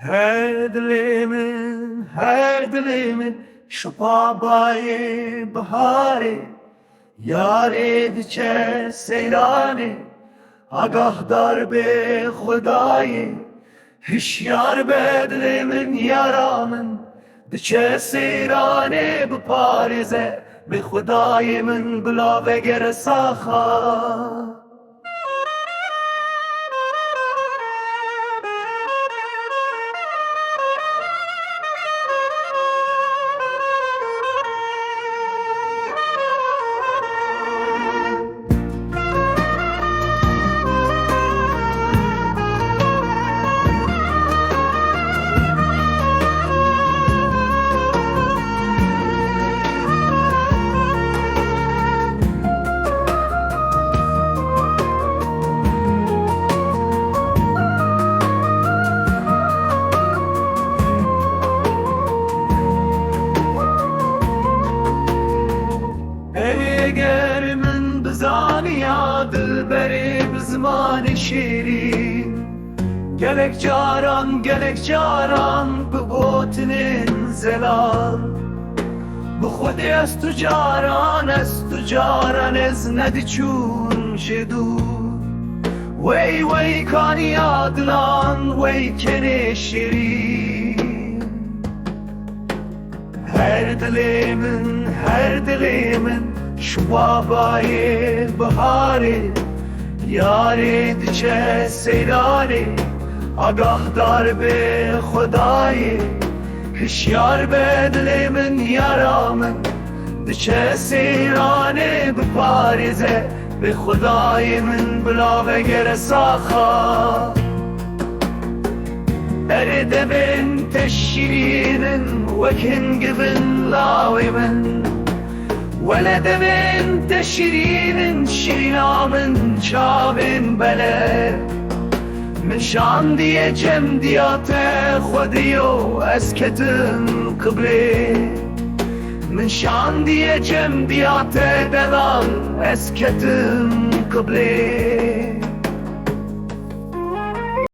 her dilimin şu babayı baharı yâre diçe seyrane agah darbe Xudayê hişyar be dilimin yaramın diçe seyrane biparize bi Xudayê min bila vegere saxa. Eger min bizaniya dilberi bizman şirin Gelek caran bu botinin zelal Bu xudi estu caran ez nediçun jidu Wey kaniya dilan wey kene şirin Her dilimin şu babayı baharı yâre diçe seyrane agah darbe Xudayê hişyar be dilimin yaramın diçe seyrane biparize bi Xudayê min bila vegere saxa. Erdebin teşşirinin vekin gibin lavimin Veledebin teşirinin şinamın çavin bele Min şan diyecem diyate Xudiyo esketin kıble Min şan diyecem diyate delan esketin kıble